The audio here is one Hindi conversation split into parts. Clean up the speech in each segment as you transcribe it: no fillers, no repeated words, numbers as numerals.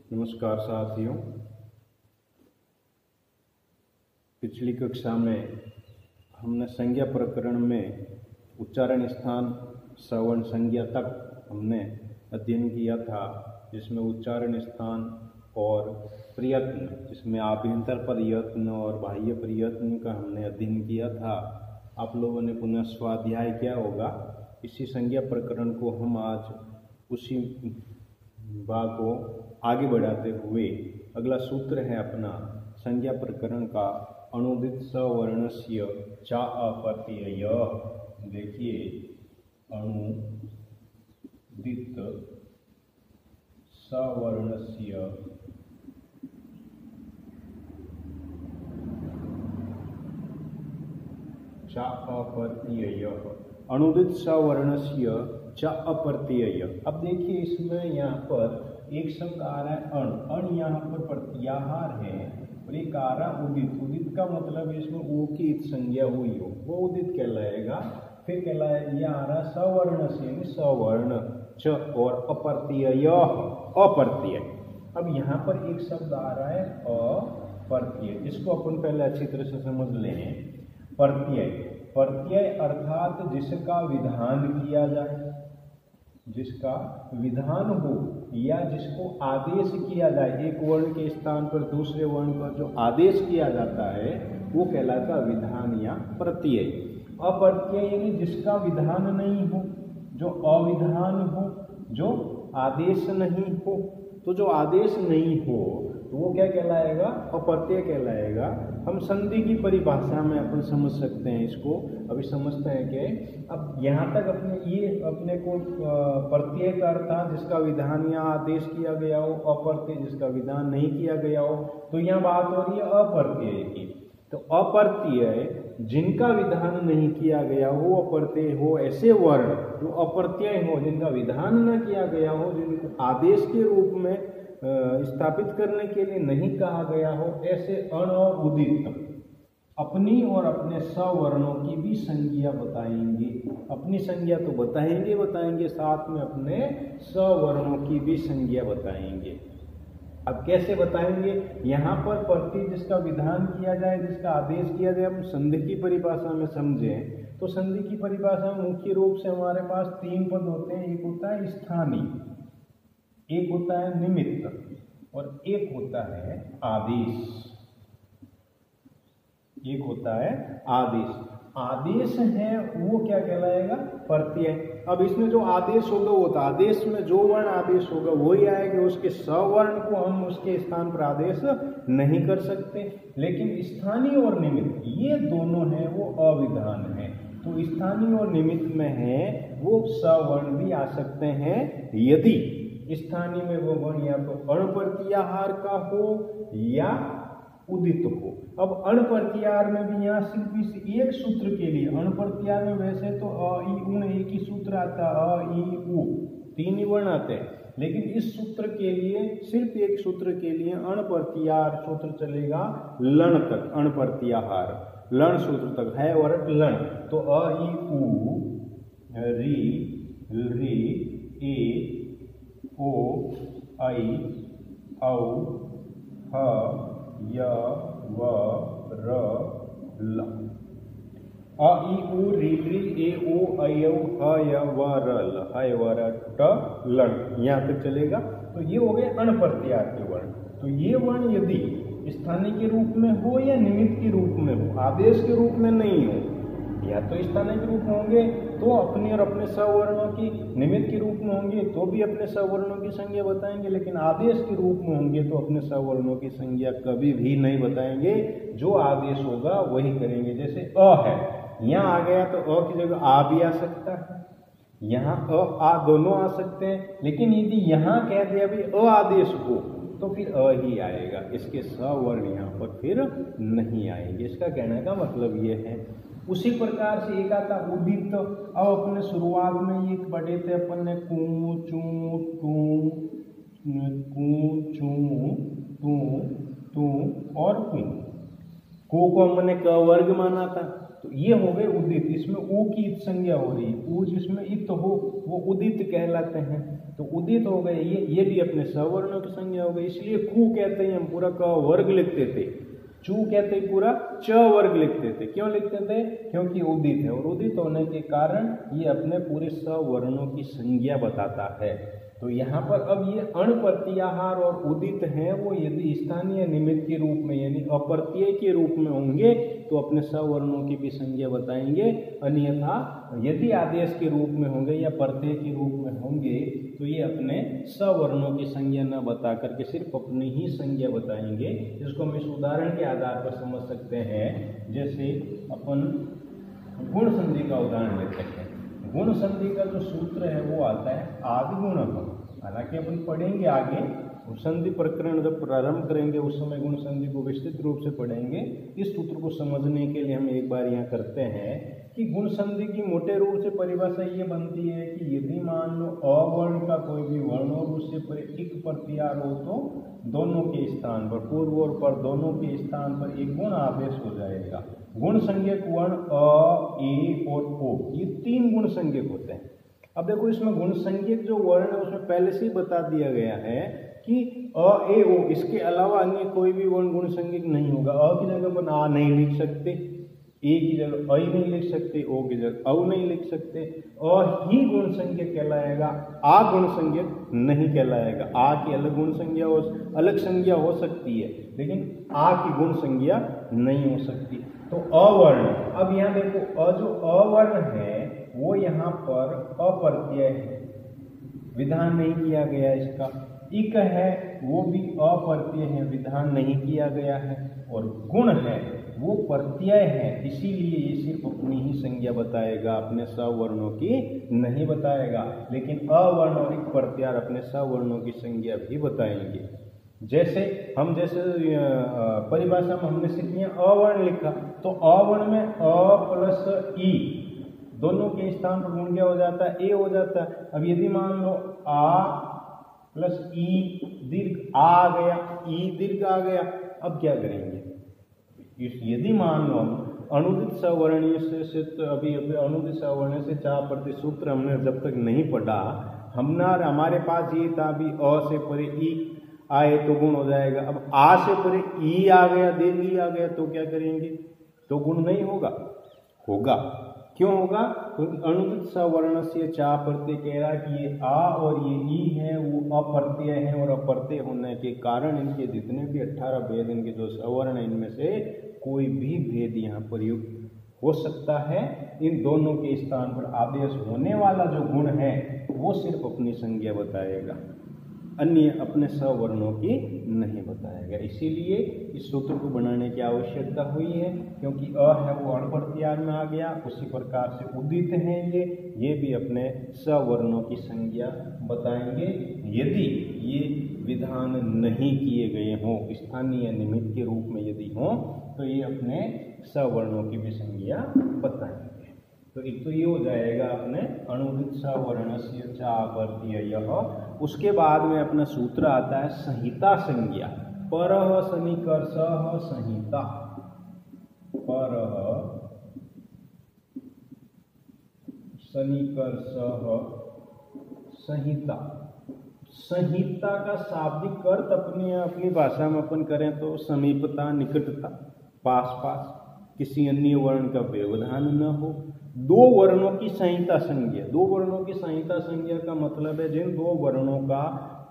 नमस्कार साथियों। पिछली कक्षा में हमने संज्ञा प्रकरण में उच्चारण स्थान सवर्ण संज्ञा तक हमने अध्ययन किया था, जिसमें उच्चारण स्थान और प्रयत्न, जिसमें आभ्यंतर प्रयत्न और बाह्य प्रयत्न का हमने अध्ययन किया था। आप लोगों ने पुनः स्वाध्याय किया होगा। इसी संज्ञा प्रकरण को हम आज उसी भाग को आगे बढ़ाते हुए अगला सूत्र है अपना संज्ञा प्रकरण का अनुदित सवर्णस्य च अप्रत्यय। देखिए, अनुदित सवर्णस्य च अप्रत्यय, अनुदित सवर्णस्य च अप्रत्यय। अब देखिए, इसमें यहाँ पर एक शब्द आ रहा है अण। अण यहाँ पर प्रत्याहार है और एक आ रहा उदित। उदित का मतलब इसमें ओ की इत संज्ञा हुई हो, वो उदित कहलाएगा। फिर कहलाएगा यह आ रहा सवर्ण से, सवर्ण च और अप्रत्यय, अप्रत्यय। अब यहाँ पर एक शब्द आ रहा है अप्रत्यय, इसको अपन पहले अच्छी तरह से समझ लें। प्रत्यय, प्रत्यय अर्थात जिसका विधान किया जाए, जिसका विधान हो या जिसको आदेश किया जाए। एक वर्ण के स्थान पर दूसरे वर्ण पर जो आदेश किया जाता है वो कहलाता विधान या प्रत्यय। अप्रत्यय यानी जिसका विधान नहीं हो, जो अविधान हो, जो आदेश नहीं हो। तो जो आदेश नहीं हो तो वो क्या कहलाएगा? अप्रत्यय कहलाएगा। हम संधि की परिभाषा में अपन समझ सकते हैं इसको। अभी समझते हैं कि अब यहाँ तक अपने को प्रत्यय का अर्थ था जिसका विधान या आदेश किया गया हो, अप्रत्यय जिसका विधान नहीं किया गया हो। तो यहाँ बात हो रही है अप्रत्यय की। तो अप्रत्यय जिनका विधान नहीं किया गया हो, अप्रत्यय हो, ऐसे वर्ण जो अप्रत्यय हो, जिनका विधान न किया गया हो, जिनको आदेश के रूप में स्थापित करने के लिए नहीं कहा गया हो, ऐसे अण और उदित अपनी और अपने सवर्णों की भी संज्ञा बताएंगे। अपनी संज्ञा तो बताएंगे, साथ में अपने सवर्णों की भी संज्ञा बताएंगे। अब कैसे बताएंगे? यहाँ पर प्रत्यय जिसका विधान किया जाए, जिसका आदेश किया जाए, हम संधि की परिभाषा में समझें तो संधि की परिभाषा में मुख्य रूप से हमारे पास तीन पद होते हैं। एक होता है स्थानीय, एक होता है निमित्त और एक होता है आदेश। एक होता है आदेश। आदेश है वो क्या कहलाएगा? प्रत्यय। अब इसमें जो आदेश होगा वो तो आदेश में जो वर्ण आदेश होगा वही आएगा। उसके सवर्ण को हम उसके स्थान पर आदेश नहीं कर सकते। लेकिन स्थानीय और निमित्त ये दोनों हैं वो अविधान है। तो स्थानीय और निमित्त में है वो सवर्ण भी आ सकते हैं यदि स्थानीय में वो वर्ण या तो अण प्रत्याहार का हो या उदित हो। अब अण प्रत्याहार में भी यहाँ सिर्फ इस एक सूत्र के लिए, अण प्रत्याहार में वैसे तो अ ई उ एक ही सूत्र आता है, अ ई उ तीन ही वर्ण आते हैं, लेकिन इस सूत्र के लिए सिर्फ एक सूत्र के लिए अण प्रत्याहार सूत्र चलेगा लण तक। अण प्रत्याहार लण सूत्र तक है वर्ण लण। तो अ ई उ री री ए ओ आई औ ह य व र ल। अ ई उ री री ए ओ ऐ औ ह य व र ल, है व र ट लण, यहाँ तक चलेगा। तो ये हो गए अण प्रत्याहार के वर्ण। तो ये वर्ण यदि स्थानीय के रूप में हो या निमित्त के रूप में हो, आदेश के रूप में नहीं हो, या तो स्थानीय के रूप में होंगे तो अपने और अपने सवर्णों की, निमित्त के रूप में होंगे तो भी अपने सवर्णों की संज्ञा बताएंगे, लेकिन आदेश के रूप में होंगे तो अपने सवर्णों की संज्ञा कभी भी नहीं बताएंगे। जो आदेश होगा वही करेंगे। जैसे अ है, यहाँ आ गया तो अ की जगह आ भी आ सकता है, यहाँ अ आ दोनों आ सकते हैं। लेकिन यदि यहाँ कह दिया भी अ आदेश हो तो फिर अ ही आएगा, इसके सवर्ण यहाँ पर फिर नहीं आएंगे। इसका कहने का मतलब ये है। उसी प्रकार से एक आता उदित। अब अपने शुरुआत में ये पढ़े थे अपन ने कू चू टू, कू चू टू टू और कू। को हमने क वर्ग माना था, तो ये हो गए उदित, इसमें ऊ की इत संज्ञा हो रही है, ऊ जिसमें इत हो वो उदित कहलाते हैं। तो उदित हो गए ये भी अपने सवर्णों की संज्ञा हो गई। इसलिए कु कहते हैं हम पूरा क वर्ग लिखते थे, चू कहते पूरा च वर्ग लिखते थे। क्यों लिखते थे? क्योंकि उदित है, और उदित होने के कारण ये अपने पूरे सवर्णों की संज्ञा बताता है। तो यहाँ पर अब ये अण प्रत्याहार और उदित हैं, वो यदि स्थानीय निमित्त के रूप में यानी अप्रत्यय के रूप में होंगे तो अपने सवर्णों की भी संज्ञा बताएंगे, अन्यथा यदि आदेश के रूप में होंगे या प्रत्यय के रूप में होंगे तो ये अपने सवर्णों की संज्ञा न बता करके सिर्फ अपनी ही संज्ञा बताएंगे। इसको हम इस उदाहरण के आधार पर समझ सकते हैं। जैसे अपन गुण संधि का उदाहरण लेते हैं। गुण संधि का जो सूत्र है वो आता है आदिगुणः। हालांकि अपन पढ़ेंगे आगे, संधि प्रकरण जब प्रारंभ करेंगे उस समय गुण संधि को विस्तृत रूप से पढ़ेंगे। इस सूत्र को समझने के लिए हम एक बार यहाँ करते हैं कि गुण संधि की मोटे रूप से परिभाषा ये बनती है कि यदि मान लो अवर्ण का कोई भी वर्ण और उससे परे इक प्रत्याहार हो तो दोनों के स्थान पर, पूर्व और पर दोनों के स्थान पर एक गुण आदेश हो जाएगा। गुण संज्ञक वर्ण अ, ए और ओ, ये 3 गुण संज्ञक होते हैं। अब देखो इसमें गुण संज्ञक जो वर्ण है उसमें पहले से ही बता दिया गया है कि अ, ए, ओ, इसके अलावा अन्य कोई भी वर्ण गुण संज्ञक नहीं होगा। अ की जगह पर आ नहीं लिख सकते, ए की जगह अ नहीं लिख सकते, ओ की जगह औ नहीं लिख सकते। अ ही गुण संज्ञक कहलाएगा, आ गुण संज्ञक नहीं कहलाएगा। आ की अलग गुण संज्ञा हो, अलग संज्ञा हो सकती है, लेकिन आ की गुण संज्ञा नहीं हो सकती। तो अवर्ण, अब यहाँ देखो अ जो अवर्ण है वो यहाँ पर अप्रत्यय है, विधान नहीं किया गया इसका। इक है वो भी अप्रत्यय है, विधान नहीं किया गया है। और गुण है वो प्रत्यय है, इसीलिए ये सिर्फ अपनी ही संज्ञा बताएगा, अपने सवर्णों की नहीं बताएगा। लेकिन अवर्ण और इक प्रत्याहार अपने सवर्णों की संज्ञा भी बताएंगे। जैसे परिभाषा में हमने सिर्फ यहाँ अवर्ण लिखा, तो अवर्ण में अ प्लस ई दोनों के स्थान पर गुण क्या हो जाता है? ए हो जाता है। अब यदि मान लो आ प्लस ई दीर्घ आ गया, ई दीर्घ आ गया, अब क्या करेंगे? यदि मान लो हम अनुदित सवर्णीय से तो अभी अनुदित सवर्णीय से चा प्रति सूत्र हमने जब तक नहीं पढ़ा, हमारे पास ये था भी अ से परे ई आए तो गुण हो जाएगा। अब आ से परे ई आ गया, दीर्घ ई आ गया, तो क्या करेंगे? तो गुण नहीं होगा? होगा। क्यों होगा? क्योंकि अनुदित सवर्ण से चा प्रत्यय कह रहा है कि ये आ और ये ई है वो अप्रत्यय है, और अप्रत्यय होने के कारण इनके जितने भी 18 भेद, इनके जो सवर्ण है इनमें से कोई भी भेद यहाँ प्रयुक्त हो सकता है। इन दोनों के स्थान पर आदेश होने वाला जो गुण है वो सिर्फ अपनी संज्ञा बताएगा, अन्य अपने सवर्णों की नहीं बताएगा। इसीलिए इस सूत्र को बनाने की आवश्यकता हुई है, क्योंकि अ है वो अण प्रत्याहार में आ गया, उसी प्रकार से उदित हैं ये भी अपने सवर्णों की संज्ञा बताएंगे। यदि ये विधान नहीं किए गए हों, स्थानीय निमित्त के रूप में यदि हों, तो ये अपने सवर्णों की भी संज्ञा बताएंगे। तो एक तो ये हो जाएगा अपने अनुदित सवर्णस्य चा प्रत्ययः। उसके बाद में अपना सूत्र आता है संहिता संज्ञा। परः सनिकर्षः संहिता, परः सनिकर्षः संहिता। संहिता का शाब्दिक अर्थ अपनी भाषा में अपन करें तो समीपता, निकटता, पास पास, किसी अन्य वर्ण का व्यवधान न हो। 2 वर्णों की संहिता संज्ञा। 2 वर्णों की संहिता संज्ञा का मतलब है जिन 2 वर्णों का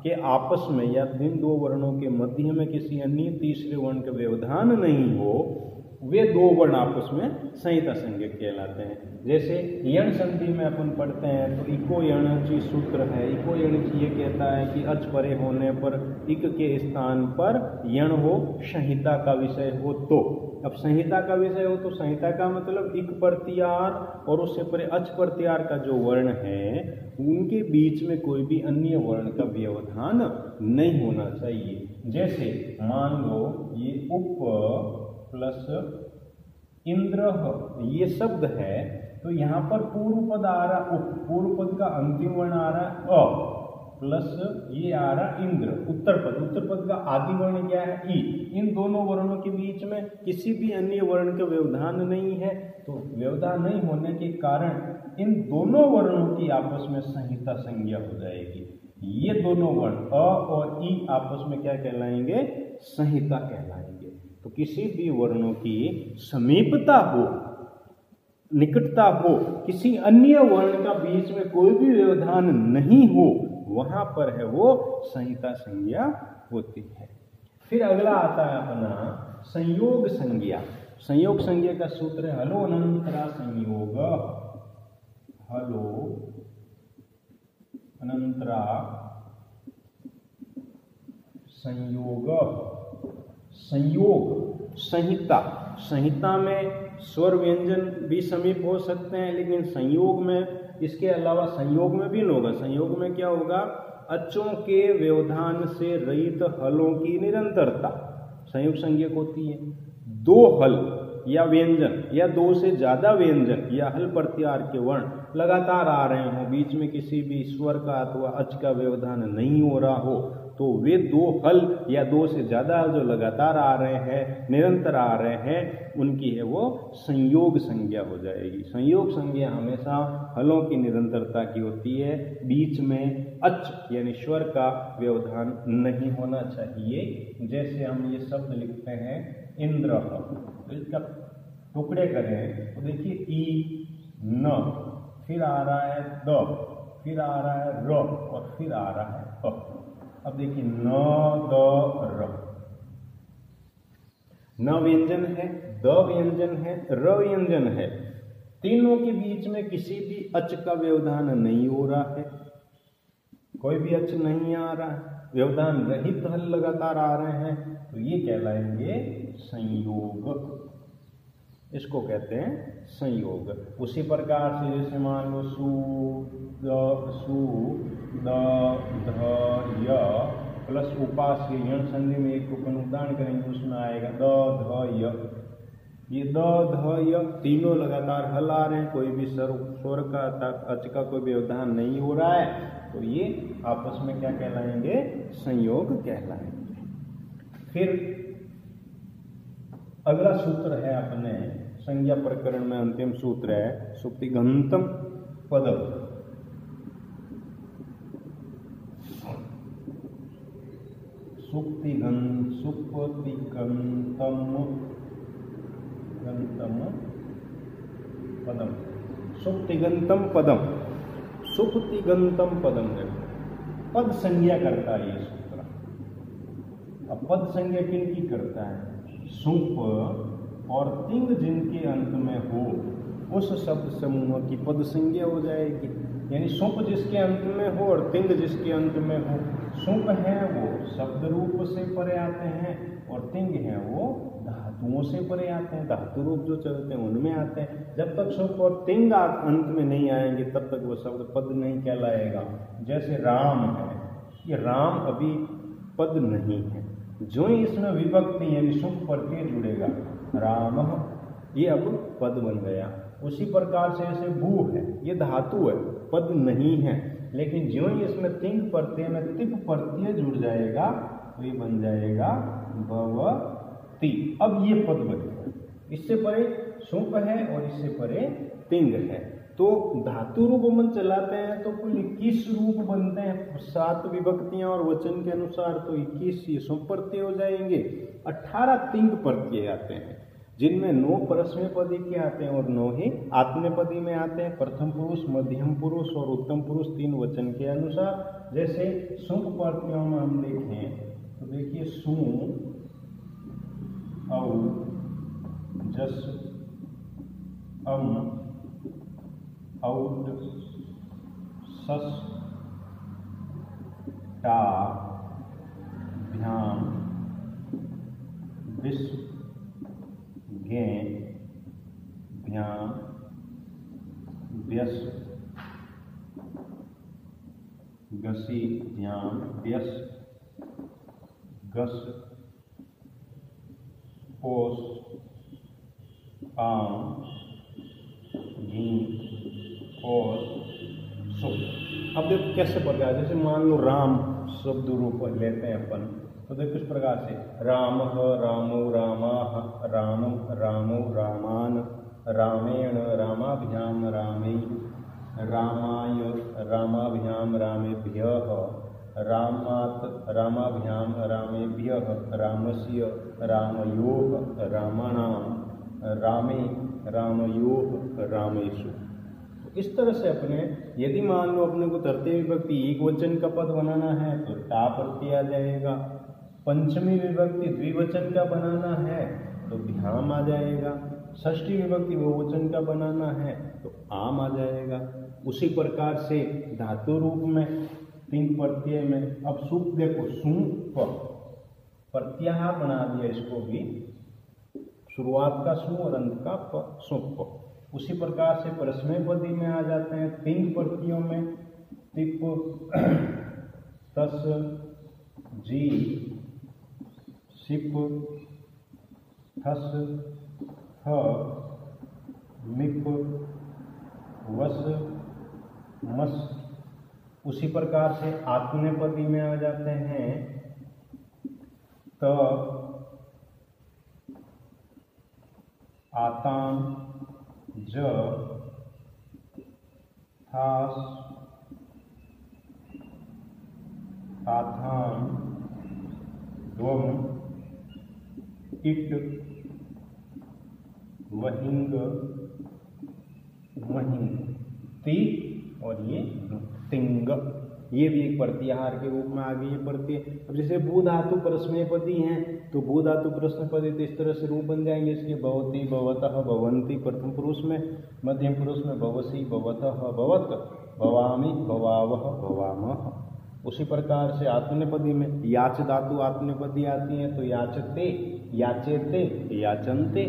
के आपस में या जिन 2 वर्णों के मध्य में किसी अन्य तीसरे वर्ण का व्यवधान नहीं हो, वे 2 वर्ण आपस में संहिता संज्ञा कहलाते हैं। जैसे यण संधि में अपन पढ़ते हैं तो इको यणचि सूत्र है। इको यणचि ये कहता है कि अच परे होने पर इक के स्थान पर यण हो, संहिता का विषय हो तो। अब संहिता का विषय हो तो संहिता का मतलब इक प्रत्याहार और उससे परे अच प्रत्याहार का जो वर्ण है उनके बीच में कोई भी अन्य वर्ण का व्यवधान नहीं होना चाहिए। जैसे मान लो ये उप प्लस इंद्र ये शब्द है, तो यहाँ पर पूर्व पद आ रहा उप, पूर्व पद का अंतिम वर्ण आ रहा है अ, प्लस ये आ रहा इंद्र, उत्तर पद का आदि वर्ण क्या है ई। इन दोनों वर्णों के बीच में किसी भी अन्य वर्ण का व्यवधान नहीं है, तो व्यवधान नहीं होने के कारण इन दोनों वर्णों की आपस में संहिता संज्ञा हो जाएगी। ये दोनों वर्ण अ और ई आपस में क्या कहलाएंगे, संहिता कहलाएंगे। तो किसी भी वर्णों की समीपता हो, निकटता हो, किसी अन्य वर्ण का बीच में कोई भी व्यवधान नहीं हो, वहां पर है वो संहिता संज्ञा होती है। फिर अगला आता है अपना संयोग संज्ञा। संयोग संज्ञा का सूत्र है हलो अनंतरा संयोग, हलो अनंतरा संयोग। संयोग संहिता, संहिता में स्वर व्यंजन भी समीप हो सकते हैं, लेकिन संयोग में इसके अलावा संयोग में भी होगा। संयोग में क्या होगा, अचों के व्यवधान से रहित हलों की निरंतरता संयोग संज्ञक होती है। दो हल या व्यंजन या दो से ज्यादा व्यंजन या हल प्रत्याहार के वर्ण लगातार आ रहे हो, बीच में किसी भी स्वर का अथवा अच का व्यवधान नहीं हो रहा हो, तो वे दो हल या दो से ज्यादा जो लगातार आ रहे हैं, निरंतर आ रहे हैं, उनकी है वो संयोग संज्ञा हो जाएगी। संयोग संज्ञा हमेशा हलों की निरंतरता की होती है, बीच में अच यानी स्वर का व्यवधान नहीं होना चाहिए। जैसे हम ये शब्द लिखते हैं इंद्र, तो इसका टुकड़े करें तो देखिए ई न, फिर आ रहा है द, फिर आ रहा है र और फिर आ रहा है प। अब देखिए न द र, न व्यंजन है, द व्यंजन है, र व्यंजन है, तीनों के बीच में किसी भी अच का व्यवधान नहीं हो रहा है, कोई भी अच नहीं आ रहा है, व्यवधान रहित हल लगातार आ रहे हैं, तो ये कहलाएंगे संयोग। इसको कहते हैं संयोग। उसी प्रकार से जैसे मान लो सु द ध य प्लस उपास के यण संधि में एक अपन उदाहरण करेंगे, उसमें आएगा द ध य। ये द ध य तीनों लगातार हल आ रहे हैं, कोई भी स्वर का अच का कोई व्यवधान नहीं हो रहा है, तो ये आपस में क्या कहलाएंगे, संयोग कहलाएंगे। फिर अगला सूत्र है अपने संज्ञा प्रकरण में अंतिम सूत्र है सुप्तिगंतम पदम। सुप्तिगंतम पदम, सुप्तिगंतम पदम है पद संज्ञा करता है ये सूत्र। अब पद संज्ञा किन की करता है, सुप और तिंग जिनके अंत में हो उस शब्द समूह की पद संज्ञा हो जाएगी। यानी सुप जिसके अंत में हो और तिंग जिसके अंत में हो। सुप है वो शब्द रूप से परे आते हैं और तिंग है वो धातुओं से परे आते हैं, धातु रूप जो चलते हैं उनमें आते हैं। जब तक सुप और तिंग अंत में नहीं आएंगे तब तक वो शब्द पद नहीं कहलाएगा। जैसे राम है, ये राम अभी पद नहीं है, जो ही इसमें विभक्ति यानी सुप प्रत्यय जुड़ेगा राम, ये अब पद बन गया। उसी प्रकार से ऐसे भू है, ये धातु है, पद नहीं है, लेकिन ज्यों ही इसमें तिंग प्रत्यय में तिप प्रत्यय जुड़ जाएगा तो ये बन जाएगा भवति। अब ये पद बनेगा। इससे परे सुप है और इससे परे तिंग है, तो धातु रूप मन चलाते हैं तो कुल 21 रूप बनते हैं, 7 विभक्तियां और वचन के अनुसार, तो 21 ये सुप प्रत्यय हो जाएंगे। 18 तिंग प्रत्यय आते हैं, जिनमें 9 परस्मैपदी के आते हैं और 9 ही आत्मनेपदी में आते हैं। प्रथम पुरुष, मध्यम पुरुष और उत्तम पुरुष 3 वचन के अनुसार। जैसे सुप प्रत्ययों में हम देखें तो देखिए सु, औ, जस, अम, औट, सस, टा, भ्याम, विश्व, ज्ञ, भ्याम, व्यस, गसी, भ्याम, व्यस, गस, ओस, पाम, घी और सुख। अब देखो कैसे प्रकार, जैसे मान लो राम शब्द रूप लेते हैं अपन, तो देखो किस प्रकार से राम रामो रामाः रामं रामो रामान रामेण रामाभ्याम रामे रामाय रामाभ्याम रामेभ्यः रामात् रामाभ्याम रामेभ्यः रामस्य रामयोः रामाणां रामे रामयोः रामेषु। तो इस तरह से अपने यदि मान लो अपने को तृतीय विभक्ति एक वचन का पद बनाना है तो टा प्रत्यय आ जाएगा, पंचमी विभक्ति द्विवचन का बनाना है तो भ्याम आ जाएगा, षष्ठी विभक्ति बहुवचन का बनाना है तो आम आ जाएगा। उसी प्रकार से धातु रूप में तीन प्रत्यय में अब सुप देखो सुप प्रत्याहार बना दिया, इसको भी शुरुआत का सु और अंत का प सुप। उसी प्रकार से परस्मय पदी में आ जाते हैं तीन प्रत्ययों में तिप तस जी सिप थस थ मिप वस मस। उसी प्रकार से आत्मनेपदी में आ जाते हैं त आताम ज थास ताथाम द्वम इट वहिंग महिंग ती और ये तिंग, ये भी एक प्रत्याहार के रूप में आ गई ये प्रत्यय। अब जैसे भू धातु परस्मैपदी हैं तो भू धातु परस्मैपदी तो इस तरह से रूप बन जाएंगे इसके भवति भवतः भवंती प्रथम पुरुष में, मध्यम पुरुष में भवसी भवतः भवत भवामि भवावह भवामः। उसी प्रकार से आत्मनेपदी में याच धातु आत्मनेपदी आती है तो याचते याचेते याचन्ते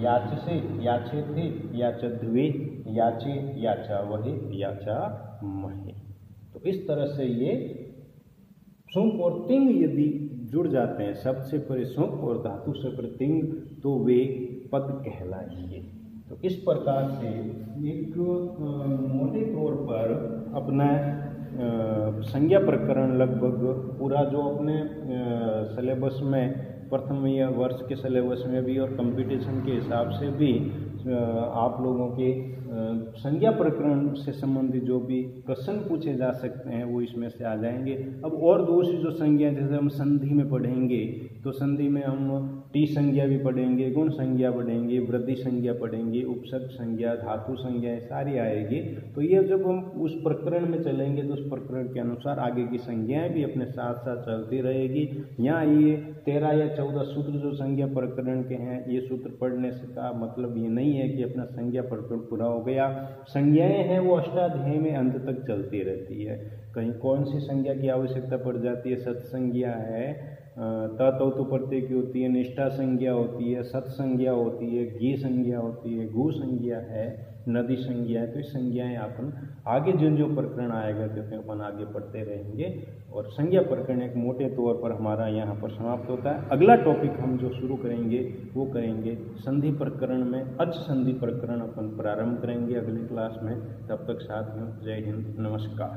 याचसे याचेते याचध्वे याचे याचावहे याचामहे। तो इस तरह से ये सुंक और तिंग यदि जुड़ जाते हैं, शब्द से परे सुंक और धातु से परे तिंग, तो वे पद कहलाएंगे। तो इस प्रकार से एक मोटे तौर पर अपना संज्ञा प्रकरण लगभग पूरा जो अपने सिलेबस में प्रथम या वर्ष के सिलेबस में भी और कंपटीशन के हिसाब से भी आप लोगों के संज्ञा प्रकरण से संबंधित जो भी प्रश्न पूछे जा सकते हैं वो इसमें से आ जाएंगे। अब और दूसरी जो संज्ञा, जैसे हम संधि में पढ़ेंगे तो संधि में हम टी संज्ञा भी पढ़ेंगे, गुण संज्ञा पढ़ेंगे, वृद्धि संज्ञा पढ़ेंगे, उपसर्ग संज्ञा, धातु संज्ञा सारी आएगी। तो ये जब हम उस प्रकरण में चलेंगे तो उस प्रकरण के अनुसार आगे की संज्ञाएं भी अपने साथ साथ चलती रहेगी। यहाँ ये 13 या 14 सूत्र जो संज्ञा प्रकरण के हैं, ये सूत्र पढ़ने से का मतलब ये नहीं है कि अपना संज्ञा प्रकरण पूरा हो गया। संज्ञाएं हैं वो अष्टाध्यायी में अंत तक चलती रहती है। कहीं कौन सी संज्ञा की आवश्यकता पड़ जाती है, सत्संज्ञा है, ततौतु प्रत्यय की होती है, निष्ठा संज्ञा होती है, सत्संज्ञा होती है, गी संज्ञा होती है, गु संज्ञा है, नदी संज्ञा है। तो इस संज्ञाएं अपन आगे जिन जो प्रकरण आएगा क्योंकि अपन आगे पढ़ते रहेंगे। और संज्ञा प्रकरण एक मोटे तौर पर हमारा यहाँ पर समाप्त होता है। अगला टॉपिक हम जो शुरू करेंगे वो करेंगे संधि प्रकरण में, अच संधि प्रकरण अपन प्रारंभ करेंगे अगली क्लास में। तब तक साथियों जय हिंद, नमस्कार।